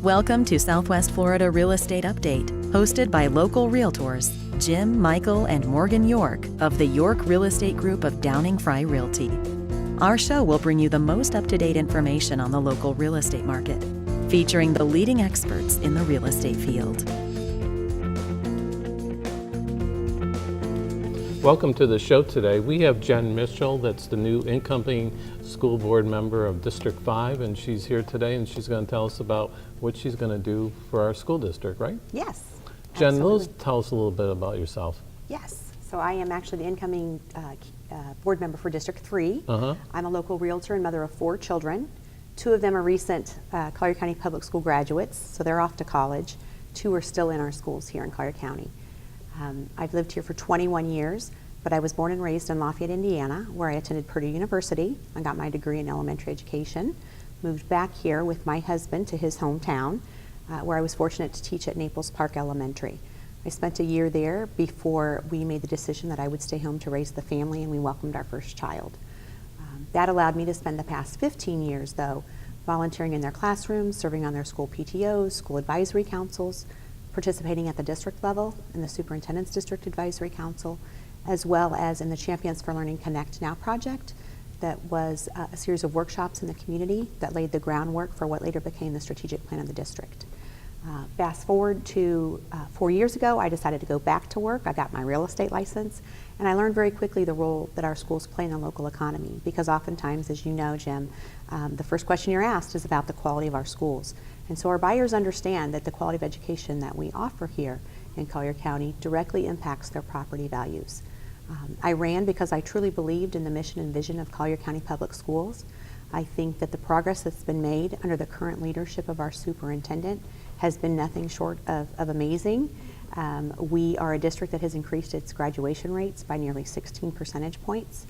Welcome to Southwest Florida Real Estate Update, hosted by local realtors Jim, Michael, and Morgan York of the York Real Estate Group of Downing Fry Realty. Our show will bring you the most up-to-date information on the local real estate market, featuring the leading experts in the real estate field. Welcome to the show today. We have Jen Mitchell, that's the new incoming school board member of District 5, and she's here today and she's going to tell us about what she's going to do for our school district, right? Yes. Jen, absolutely. tell us a little bit about yourself. Yes. So I am actually the incoming board member for District 3. I'm a local realtor and mother of 4 children. 2 of them are recent Collier County Public School graduates, so they're off to college. 2 are still in our schools here in Collier County. I've lived here for 21 years, but I was born and raised in Lafayette, Indiana, where I attended Purdue University. I got my degree in elementary education, moved back here with my husband to his hometown, where I was fortunate to teach at Naples Park Elementary. I spent a year there before we made the decision that I would stay home to raise the family, and we welcomed our first child. That allowed me to spend the past 15 years, though, volunteering in their classrooms, serving on their school PTOs, school advisory councils, participating at the district level in the Superintendent's District Advisory Council, as well as in the Champions for Learning Connect Now project that was a series of workshops in the community that laid the groundwork for what later became the strategic plan of the district. Fast forward to 4 years ago, I decided to go back to work. I got my real estate license, and I learned very quickly the role that our schools play in the local economy, because oftentimes, as you know, Jim, the first question you're asked is about the quality of our schools. And so our buyers understand that the quality of education that we offer here in Collier County directly impacts their property values. I ran because I truly believed in the mission and vision of Collier County Public Schools. I think that the progress that's been made under the current leadership of our superintendent has been nothing short of amazing. We are a district that has increased its graduation rates by nearly 16 percentage points.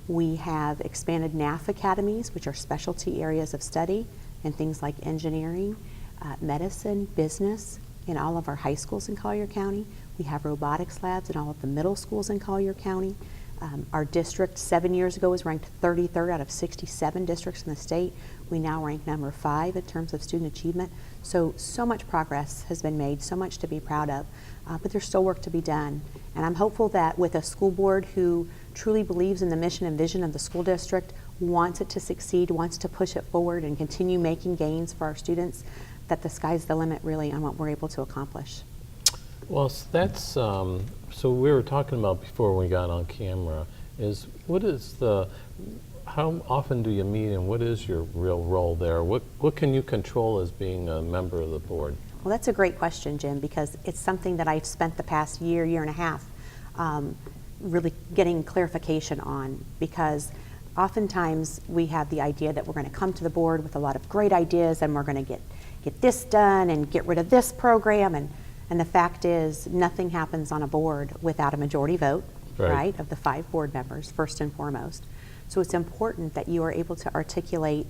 We have expanded NAF academies, which are specialty areas of study, and things like engineering, medicine, business in all of our high schools in Collier County. We have robotics labs in all of the middle schools in Collier County. Our district 7 years ago was ranked 33rd out of 67 districts in the state. We now rank number 5 in terms of student achievement. So much progress has been made, so much to be proud of, but there's still work to be done. And I'm hopeful that with a school board who truly believes in the mission and vision of the school district, wants it to succeed, wants to push it forward and continue making gains for our students, that the sky's the limit really on what we're able to accomplish. Well, that's, so we were talking about before we got on camera, is how often do you meet and what is your real role there? What can you control as being a member of the board? Well, that's a great question, Jim, because it's something that I've spent the past year and a half really getting clarification on, because oftentimes we have the idea that we're going to come to the board with a lot of great ideas and we're going to get this done and get rid of this program, and the fact is nothing happens on a board without a majority vote, right, of the 5 board members, first and foremost. So it's important that you are able to articulate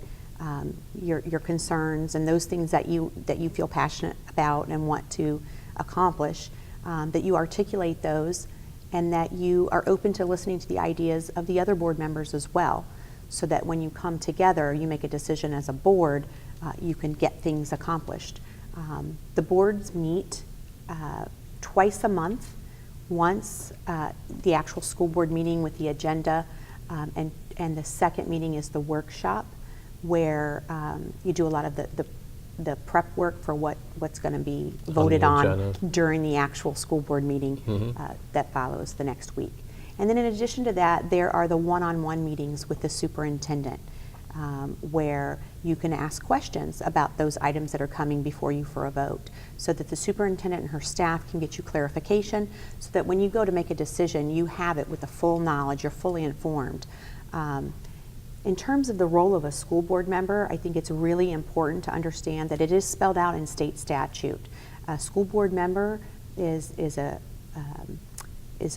your concerns and those things that you feel passionate about and want to accomplish, that you articulate those, and that you are open to listening to the ideas of the other board members as well, so that when you come together, you make a decision as a board, you can get things accomplished. The boards meet twice a month, once the actual school board meeting with the agenda, and the second meeting is the workshop, where you do a lot of the prep work for what's going to be voted on during the actual school board meeting that follows the next week. And then in addition to that, there are the one-on-one meetings with the superintendent, where you can ask questions about those items that are coming before you for a vote, so that the superintendent and her staff can get you clarification, so that when you go to make a decision, you have it with the full knowledge, you're fully informed. In terms of the role of a school board member, I think it's really important to understand that it is spelled out in state statute. A school board member is a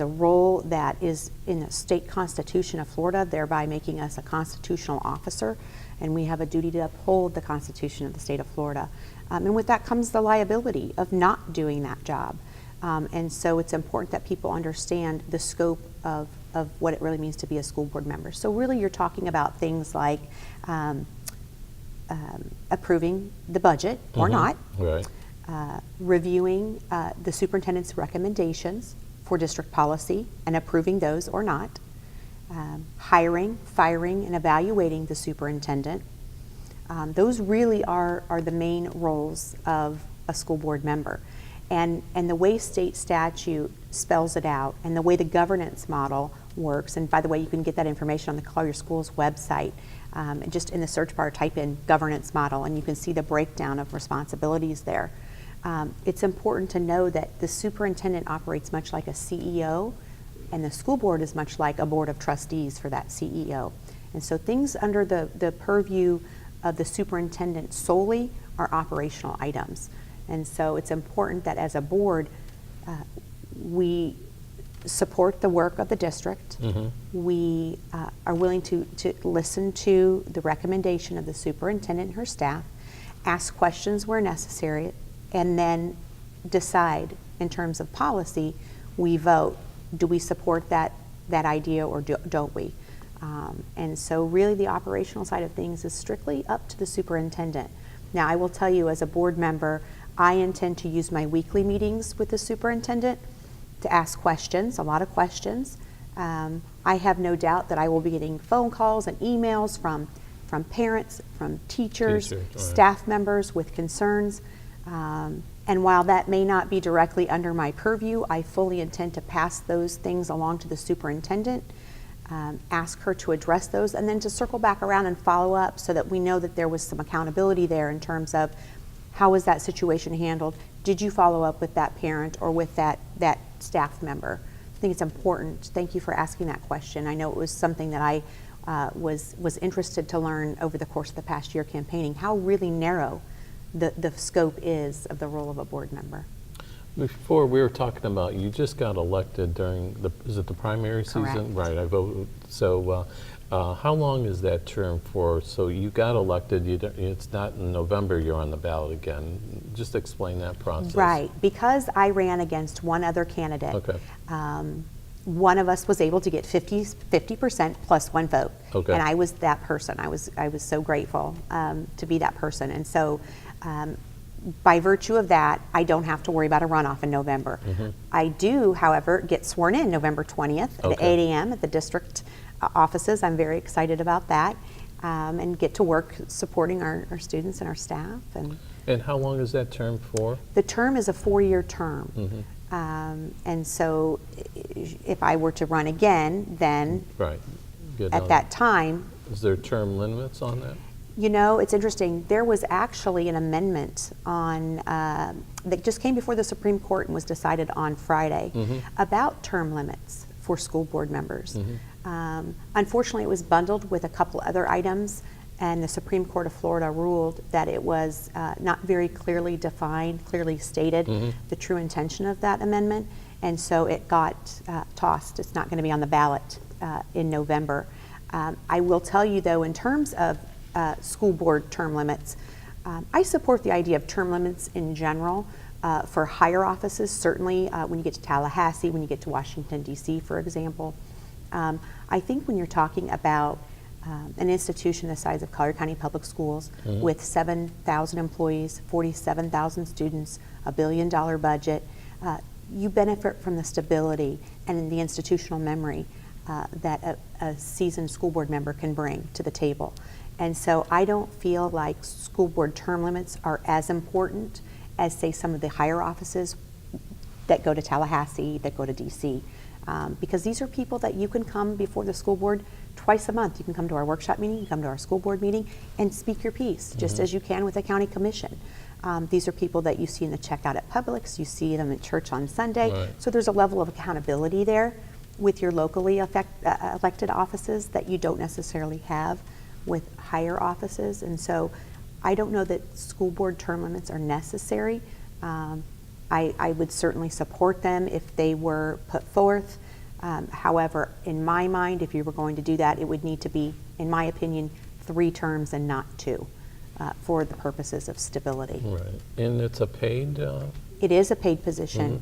role that is in the state constitution of Florida, thereby making us a constitutional officer, and we have a duty to uphold the Constitution of the state of Florida. And with that comes the liability of not doing that job. And so it's important that people understand the scope of what it really means to be a school board member. So really you're talking about things like approving the budget or not, Right. reviewing the superintendent's recommendations for district policy and approving those or not, hiring, firing, and evaluating the superintendent. Those really are the main roles of a school board member. And the way state statute spells it out and the way the governance model works, and by the way, you can get that information on the Collier Schools website. Just in the search bar, type in governance model, and you can see the breakdown of responsibilities there. It's important to know that the superintendent operates much like a CEO, and the school board is much like a board of trustees for that CEO. And so things under the purview of the superintendent solely are operational items. And so it's important that as a board, we support the work of the district. We are willing to listen to the recommendation of the superintendent and her staff, ask questions where necessary, and then decide in terms of policy. We vote. Do we support that idea or don't we? And so really the operational side of things is strictly up to the superintendent. Now I will tell you, as a board member, I intend to use my weekly meetings with the superintendent to ask questions, a lot of questions. I have no doubt that I will be getting phone calls and emails from parents, from teachers, right. staff members with concerns. And while that may not be directly under my purview, I fully intend to pass those things along to the superintendent, ask her to address those, and then to circle back around and follow up so that we know that there was some accountability there in terms of how was that situation handled? Did you follow up with that parent or with that staff member? I think it's important. Thank you for asking that question. I know it was something that I was interested to learn over the course of the past year campaigning, how really narrow the scope is of the role of a board member. Before we were talking about, you just got elected during is it the primary season? Correct. Right, I voted. So how long is that term for? So you got elected, it's not in November you're on the ballot again. Just explain that process. Right, because I ran against one other candidate. Okay. One of us was able to get 50% plus one vote. Okay. And I was that person. I was so grateful to be that person. And so by virtue of that, I don't have to worry about a runoff in November. I do, however, get sworn in November 20th at 8 a.m. at the district offices. I'm very excited about that, and get to work supporting our students and our staff. And how long is that term for? The term is a 4-year term. And so if I were to run again, then Right. at that time, Is there term limits on that? you know, it's interesting. There was actually an amendment on that just came before the Supreme Court and was decided on Friday about term limits for school board members. Unfortunately, it was bundled with a couple other items, and the Supreme Court of Florida ruled that it was not very clearly defined, clearly stated the true intention of that amendment, and so it got tossed. It's not going to be on the ballot in November. I will tell you, though, in terms of school board term limits, I support the idea of term limits in general for higher offices, certainly when you get to Tallahassee, when you get to Washington, D.C., for example. I think when you're talking about an institution the size of Collier County Public Schools with 7,000 employees, 47,000 students, $1 billion budget, you benefit from the stability and the institutional memory that a seasoned school board member can bring to the table. And so I don't feel like school board term limits are as important as, say, some of the higher offices that go to Tallahassee, that go to DC. Because these are people that you can come before the school board twice a month. You can come to our workshop meeting, you can come to our school board meeting and speak your piece, just as you can with a county commission. These are people that you see in the checkout at Publix, you see them at church on Sunday. Right. So there's a level of accountability there with your locally elected offices that you don't necessarily have with higher offices. And so I don't know that school board term limits are necessary. I would certainly support them if they were put forth. However, in my mind, if you were going to do that, it would need to be, in my opinion, 3 terms and not 2 for the purposes of stability. Right. And it's a paid? It is a paid position.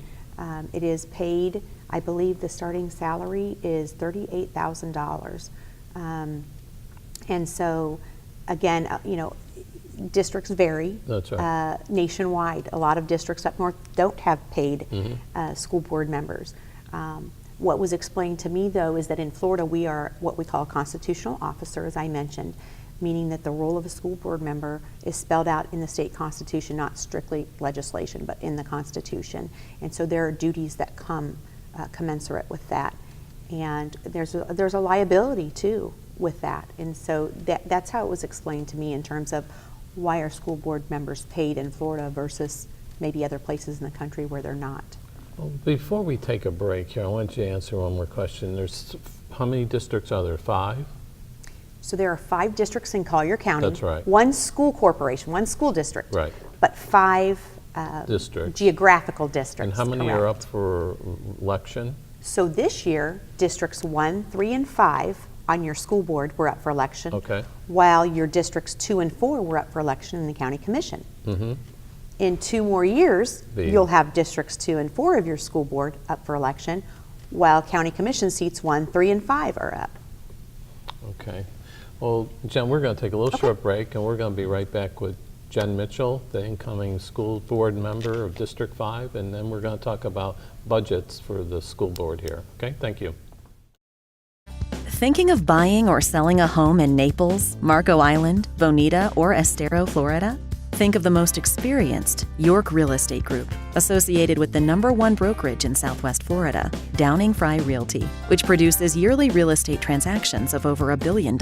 It is paid, I believe the starting salary is $38,000. And so, again, you know, districts vary. That's right. Nationwide, a lot of districts up north don't have paid school board members. What was explained to me, though, is that in Florida we are what we call a constitutional officer, as I mentioned, meaning that the role of a school board member is spelled out in the state constitution, not strictly legislation, but in the Constitution. And so there are duties that come commensurate with that. And there's a liability, too, with that. And so that's how it was explained to me in terms of why are school board members paid in Florida versus maybe other places in the country where they're not. Well, before we take a break here, I want you to answer one more question. There's how many districts are there? 5? So there are 5 districts in Collier County. That's right. 1 school corporation, 1 school district. Right. But 5 districts. Geographical districts. And how many correct. are up for election? So this year, districts 1, 3, and 5 on your school board were up for election. Okay. While your districts 2 and 4 were up for election in the county commission. Mm-hmm. In 2 more years, you'll have districts 2 and 4 of your school board up for election, while county commission seats 1, 3, and 5 are up. Okay. Well, Jen, we're going to take a little short break, and we're going to be right back with Jen Mitchell, the incoming school board member of District 5, and then we're going to talk about budgets for the school board here. Okay, thank you. Thinking of buying or selling a home in Naples, Marco Island, Bonita, or Estero, Florida? Think of the most experienced York Real Estate Group, associated with the #1 brokerage in Southwest Florida, Downing Fry Realty, which produces yearly real estate transactions of over $1 billion.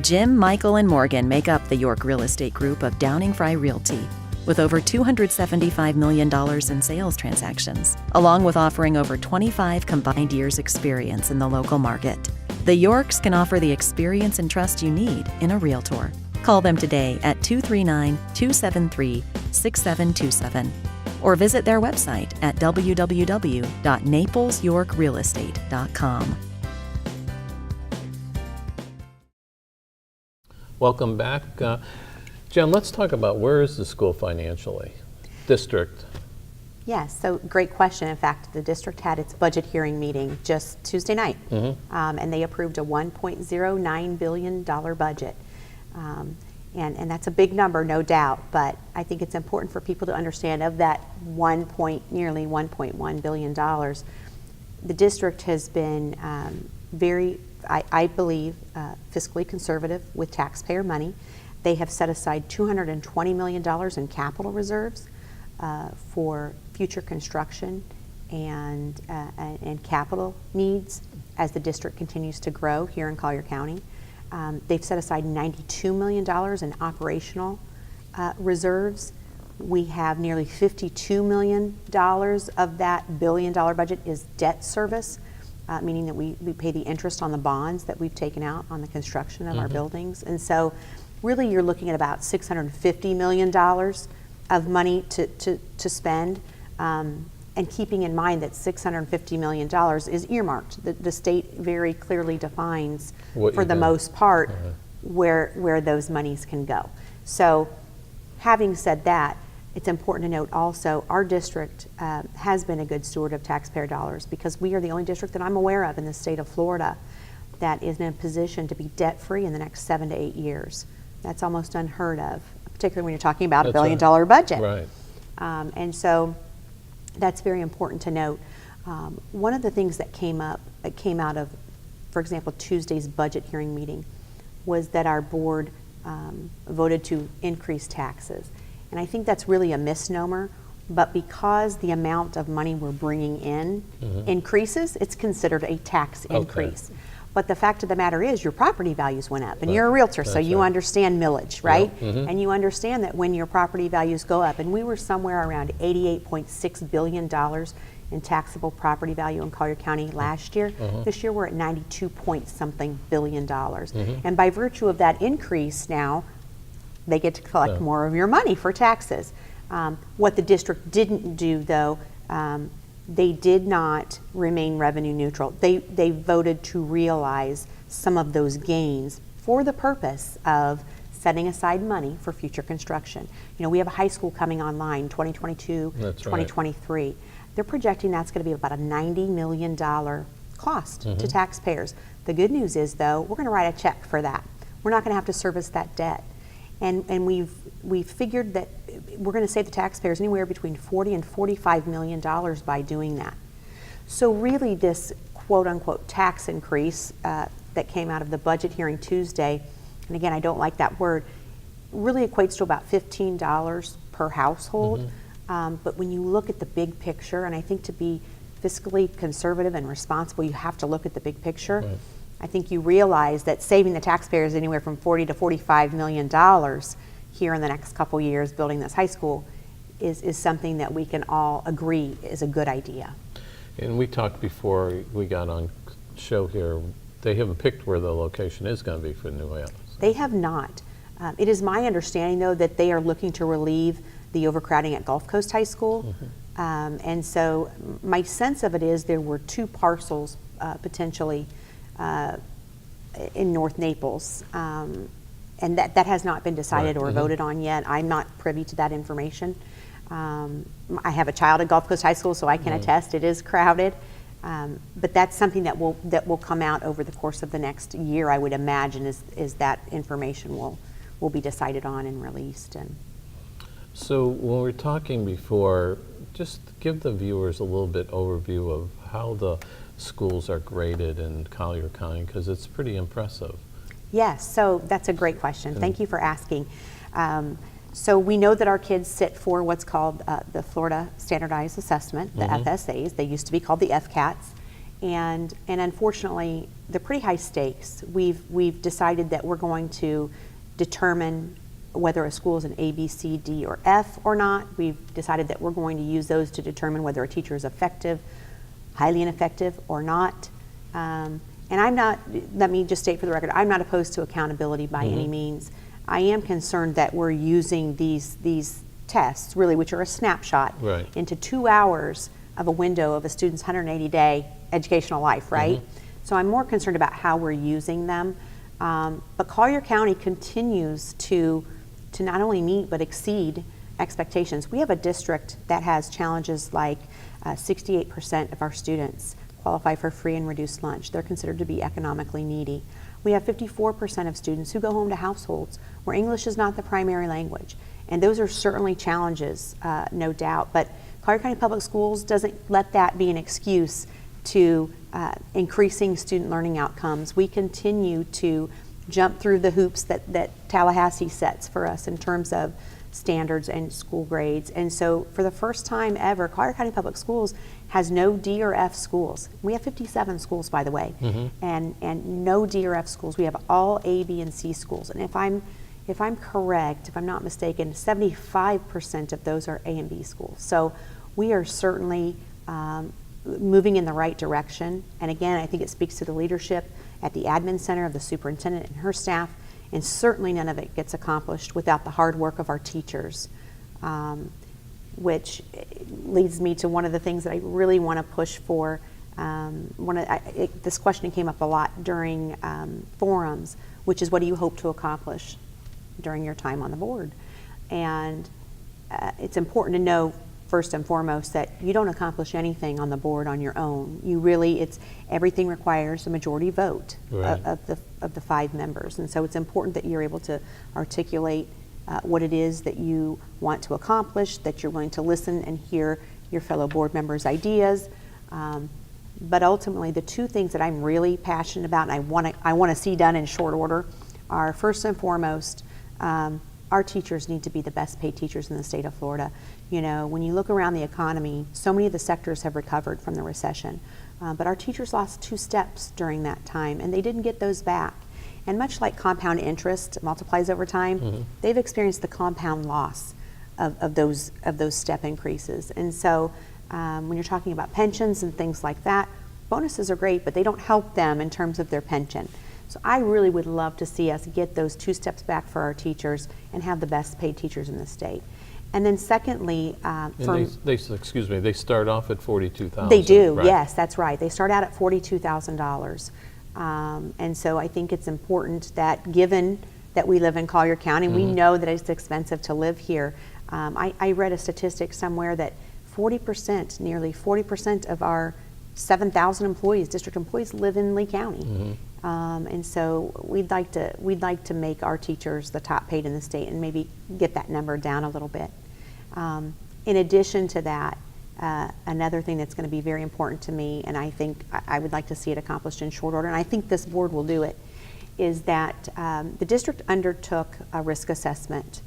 Jim, Michael, and Morgan make up the York Real Estate Group of Downing Fry Realty, with over $275 million in sales transactions, along with offering over 25 combined years' experience in the local market. The Yorks can offer the experience and trust you need in a realtor. Call them today at 239-273-6727 or visit their website at www.naplesyorkrealestate.com. Welcome back. Jen, let's talk about where is the school financially? District. Yes, so great question. In fact, the district had its budget hearing meeting just Tuesday night, and they approved a $1.09 billion budget. And that's a big number, no doubt, but I think it's important for people to understand of that nearly $1.1 billion, the district has been very, I believe, fiscally conservative with taxpayer money. They have set aside $220 million in capital reserves for future construction and capital needs as the district continues to grow here in Collier County. They've set aside $92 million in operational reserves. We have nearly $52 million of that $1 billion budget is debt service, meaning that we pay the interest on the bonds that we've taken out on the construction of our buildings. And so really you're looking at about $650 million of money to spend. And keeping in mind that $650 million is earmarked. The state very clearly defines, for the most part, where those monies can go. So having said that, it's important to note also our district has been a good steward of taxpayer dollars because we are the only district that I'm aware of in the state of Florida that is in a position to be debt-free in the next 7 to 8 years. That's almost unheard of, particularly when you're talking about a $1 billion budget. Right. And so that's very important to note. One of the things that came out of, for example, Tuesday's budget hearing meeting was that our board voted to increase taxes. And I think that's really a misnomer, but because the amount of money we're bringing in increases, it's considered a tax increase. But the fact of the matter is your property values went up, and you're a realtor, so you understand millage, right? And you understand that when your property values go up, and we were somewhere around $88.6 billion in taxable property value in Collier County last year. This year we're at 92 point something billion dollars. And by virtue of that increase now, they get to collect more of your money for taxes. What the district didn't do though, they did not remain revenue neutral. They voted to realize some of those gains for the purpose of setting aside money for future construction. You know, we have a high school coming online, 2022, 2023. Right. They're projecting that's going to be about a $90 million cost to taxpayers. The good news is, though, we're going to write a check for that. We're not going to have to service that debt. And we've figured that we're going to save the taxpayers anywhere between $40 and $45 million by doing that. So really this quote-unquote tax increase that came out of the budget hearing Tuesday, and again, I don't like that word, really equates to about $15 per household. But when you look at the big picture, and I think to be fiscally conservative and responsible, you have to look at the big picture. Right. I think you realize that saving the taxpayers anywhere from $40 to $45 million here in the next couple years building this high school is something that we can all agree is a good idea. And we talked before we got on show here, they haven't picked where the location is going to be for the new Atlas. They have not. It is my understanding, though, that they are looking to relieve the overcrowding at Gulf Coast High School. And so my sense of it is there were two parcels potentially in North Naples. And that has not been decided or voted on yet. I'm not privy to that information. I have a child at Gulf Coast High School, so I can attest it is crowded. But that's something that will come out over the course of the next year, I would imagine, is that information will be decided on and released. And so when we were talking before, just give the viewers a little bit overview of how the schools are graded in Collier County, because it's pretty impressive. Yes, so that's a great question. Thank you for asking. So we know that our kids sit for what's called the Florida Standardized Assessment, the FSAs. They used to be called the FCATs. And unfortunately, they're pretty high stakes. We've decided that we're going to determine whether a school is an A, B, C, D, or F or not. We've decided that we're going to use those to determine whether a teacher is effective, highly ineffective, or not. And I'm not, let me just state for the record, I'm not opposed to accountability by any means. I am concerned that we're using these tests, really, which are a snapshot, into 2 hours of a window of a student's 180-day educational life, right? So I'm more concerned about how we're using them. But Collier County continues to not only meet but exceed expectations. We have a district that has challenges like 68% of our students qualify for free and reduced lunch. They're considered to be economically needy. We have 54% of students who go home to households where English is not the primary language. And those are certainly challenges, no doubt. But Collier County Public Schools doesn't let that be an excuse to increasing student learning outcomes. We continue to jump through the hoops that Tallahassee sets for us in terms of standards and school grades. And so for the first time ever, Collier County Public Schools has no D or F schools. We have 57 schools, by the way, and no D or F schools. We have all A, B, and C schools. And if I'm correct, if I'm not mistaken, 75% of those are A and B schools. So we are certainly moving in the right direction. And again, I think it speaks to the leadership at the admin center of the superintendent and her staff. And certainly none of it gets accomplished without the hard work of our teachers, which leads me to one of the things that I really want to push for. This question came up a lot during forums, which is what do you hope to accomplish during your time on the board? And it's important to know, first and foremost, that you don't accomplish anything on the board on your own. Everything requires a majority vote of the 5 members. And so it's important that you're able to articulate what it is that you want to accomplish, that you're willing to listen and hear your fellow board members' ideas. But ultimately, the 2 things that I'm really passionate about and I want to see done in short order are, first and foremost, our teachers need to be the best paid teachers in the state of Florida. You know, when you look around the economy, so many of the sectors have recovered from the recession, but our teachers lost 2 steps during that time, and they didn't get those back. And much like compound interest multiplies over time, they've experienced the compound loss of those step increases. And so when you're talking about pensions and things like that, bonuses are great, but they don't help them in terms of their pension. So I really would love to see us get those 2 steps back for our teachers and have the best paid teachers in the state. And then secondly, they start off at $42,000. They do, right? Yes, that's right. They start out at $42,000. And so I think it's important that, given that we live in Collier County, we know that it's expensive to live here. I read a statistic somewhere that nearly 40% of our 7,000 employees, district employees, live in Lee County. And so we'd like to make our teachers the top paid in the state and maybe get that number down a little bit. In addition to that, another thing that's going to be very important to me, and I think I would like to see it accomplished in short order, and I think this board will do it, is that the district undertook a risk assessment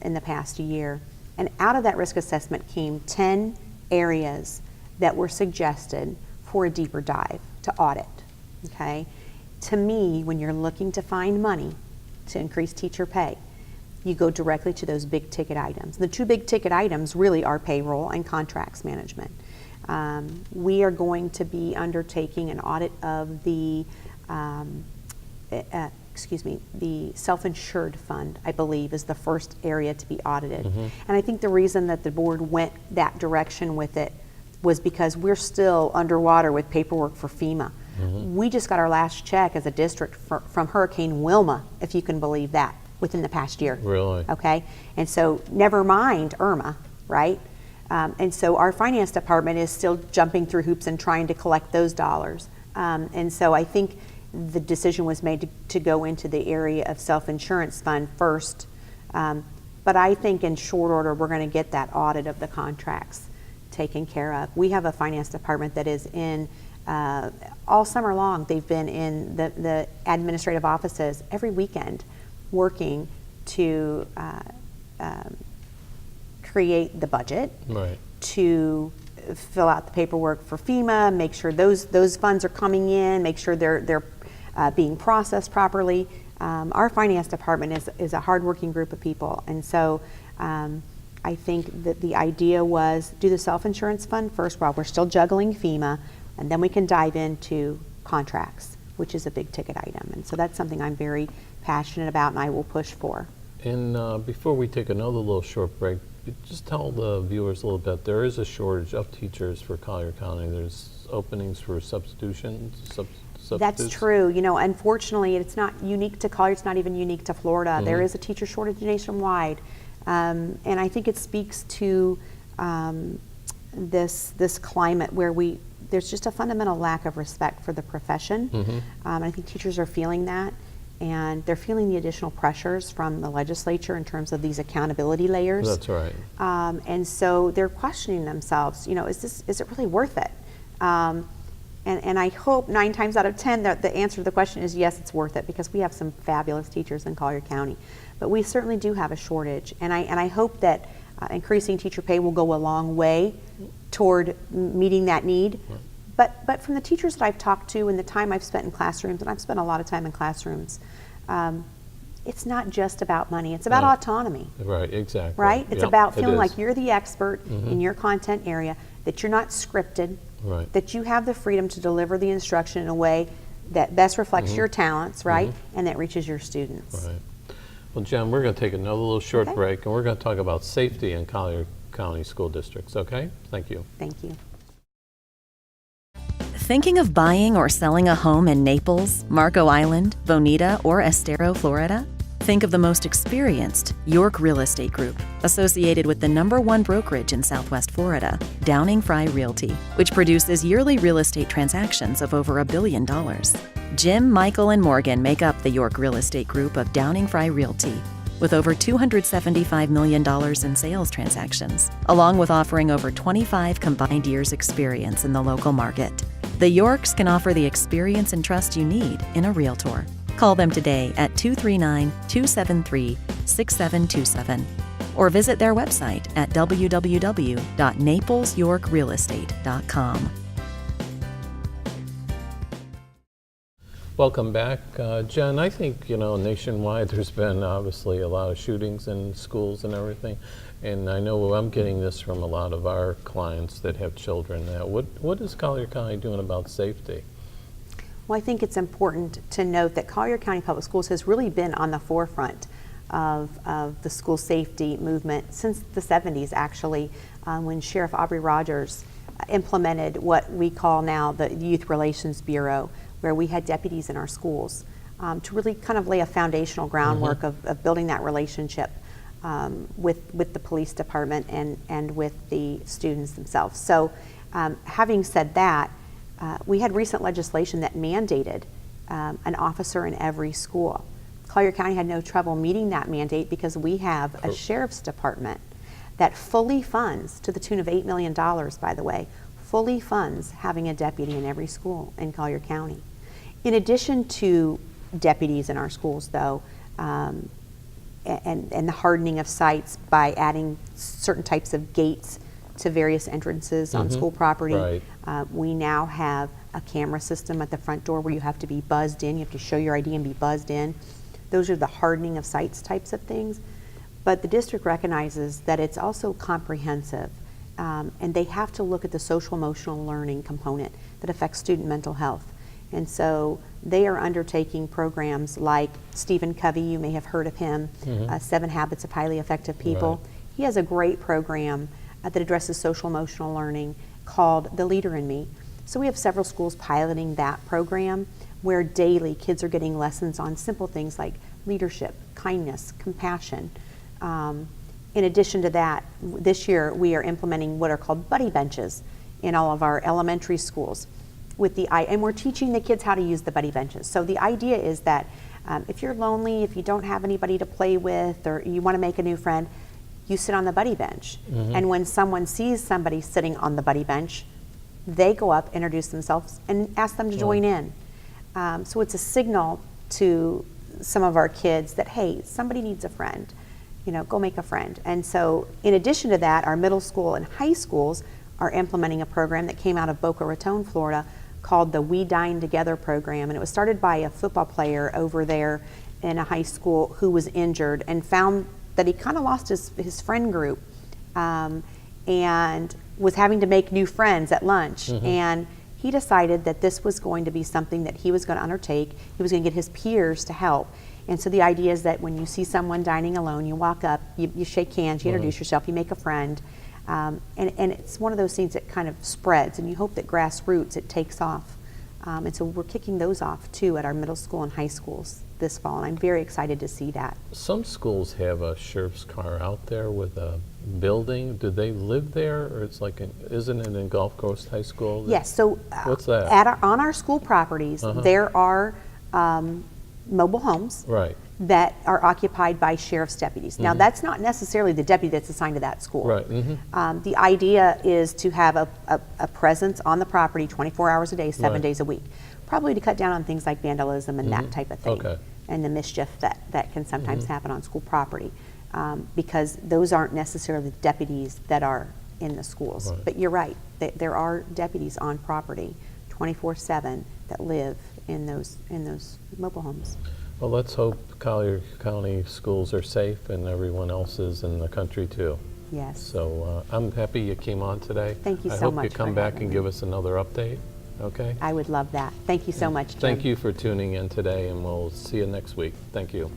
in the past year, and out of that risk assessment came 10 areas that were suggested for a deeper dive to audit. Okay, to me, when you're looking to find money to increase teacher pay, you go directly to those big ticket items. The two big ticket items really are payroll and contracts management. We are going to be undertaking an audit of the the self-insured fund, I believe, is the first area to be audited. And I think the reason that the board went that direction with it was because we're still underwater with paperwork for FEMA. We just got our last check as a district from Hurricane Wilma, if you can believe that, within the past year. Really? Okay, and so never mind Irma, right? And so our finance department is still jumping through hoops and trying to collect those dollars. And so I think the decision was made to go into the area of self-insurance fund first. But I think in short order, we're going to get that audit of the contracts taken care of. We have a finance department that is in, all summer long, they've been in the administrative offices every weekend working to create the budget, Right. to fill out the paperwork for FEMA, make sure those funds are coming in, make sure they're being processed properly. Our finance department is a hardworking group of people, and so I think that the idea was do the self-insurance fund first while we're still juggling FEMA, and then we can dive into contracts, which is a big ticket item. And so that's something I'm very passionate about and I will push for. And before we take another little short break, just tell the viewers a little bit, there is a shortage of teachers for Collier County. There's openings for substitutions. That's true. You know, unfortunately, it's not unique to Collier. It's not even unique to Florida. There is a teacher shortage nationwide. And I think it speaks to this climate where there's just a fundamental lack of respect for the profession. I think teachers are feeling that, and they're feeling the additional pressures from the legislature in terms of these accountability layers. That's right. And so they're questioning themselves, you know, is it really worth it? And I hope 9 times out of 10 that the answer to the question is yes, it's worth it, because we have some fabulous teachers in Collier County. But we certainly do have a shortage, and I hope that increasing teacher pay will go a long way toward meeting that need. But from the teachers that I've talked to and the time I've spent in classrooms, and I've spent a lot of time in classrooms, it's not just about money, it's about autonomy. Right, exactly. Right? It's Yep, about it feeling is. like you're the expert in your content area, that you're not scripted, Right. that you have the freedom to deliver the instruction in a way that best reflects your talents, right? And that reaches your students. Right. Well, Jen, we're going to take another little short Okay. break, and we're going to talk about safety in Collier County school districts, okay? Thank you. Thank you. Thinking of buying or selling a home in Naples, Marco Island, Bonita, or Estero, Florida? Think of the most experienced York Real Estate Group, associated with the #1 brokerage in Southwest Florida, Downing Fry Realty, which produces yearly real estate transactions of over $1 billion. Jim, Michael, and Morgan make up the York Real Estate Group of Downing Fry Realty, with over $275 million in sales transactions, along with offering over 25 combined years' experience in the local market. The Yorks can offer the experience and trust you need in a realtor. Call them today at 239-273-6727 or visit their website at www.naplesyorkrealestate.com. Welcome back. Jen, I think, nationwide there's been obviously a lot of shootings in schools and everything. And I know I'm getting this from a lot of our clients that have children now. What is Collier County doing about safety? Well, I think it's important to note that Collier County Public Schools has really been on the forefront of the school safety movement since the 70s, actually, when Sheriff Aubrey Rogers implemented what we call now the Youth Relations Bureau, where we had deputies in our schools to really kind of lay a foundational groundwork of building that relationship with the police department and with the students themselves. So having said that, we had recent legislation that mandated an officer in every school. Collier County had no trouble meeting that mandate because we have a sheriff's department that fully funds, to the tune of $8 million, by the way, fully funds having a deputy in every school in Collier County. In addition to deputies in our schools, though, and the hardening of sites by adding certain types of gates to various entrances on school property. Right. We now have a camera system at the front door where you have to be buzzed in. You have to show your ID and be buzzed in. Those are the hardening of sites types of things. But the district recognizes that it's also comprehensive, and they have to look at the social emotional learning component that affects student mental health. And so they are undertaking programs like Stephen Covey, you may have heard of him, 7 Habits of Highly Effective People. Right. He has a great program that addresses social emotional learning called The Leader in Me. So we have several schools piloting that program where daily kids are getting lessons on simple things like leadership, kindness, compassion. In addition to that, this year we are implementing what are called buddy benches in all of our elementary schools. And we're teaching the kids how to use the buddy benches. So the idea is that if you're lonely, if you don't have anybody to play with, or you want to make a new friend, you sit on the buddy bench. And when someone sees somebody sitting on the buddy bench, they go up, introduce themselves, and ask them to join in. So it's a signal to some of our kids that, hey, somebody needs a friend. You know, go make a friend. And so in addition to that, our middle school and high schools are implementing a program that came out of Boca Raton, Florida, called the We Dine Together program. And it was started by a football player over there in a high school who was injured and found that he kind of lost his friend group and was having to make new friends at lunch. And he decided that this was going to be something that he was going to undertake. He was going to get his peers to help. And so the idea is that when you see someone dining alone, you walk up, you shake hands, you introduce yourself, you make a friend. And it's one of those things that kind of spreads, and you hope that grassroots, it takes off. And so we're kicking those off too at our middle school and high schools this fall, and I'm very excited to see that. Some schools have a sheriff's car out there with a building. Do they live there, or it's like, isn't it in Gulf Coast High School? Yes, so what's that? On our school properties, there are mobile homes that are occupied by sheriff's deputies. Now, that's not necessarily the deputy that's assigned to that school. Right. The idea is to have a presence on the property 24 hours a day, 7 days a week, probably to cut down on things like vandalism and that type of thing, and the mischief that can sometimes happen on school property, because those aren't necessarily the deputies that are in the schools. But you're right, there are deputies on property 24/7 that live in those mobile homes. Well, let's hope Collier County schools are safe and everyone else is in the country too. Yes. So I'm happy you came on today. Thank you I so hope much you come for back having and me. give us another update. Okay? I would love that. Thank you so much, Jim. Thank you for tuning in today, and we'll see you next week. Thank you.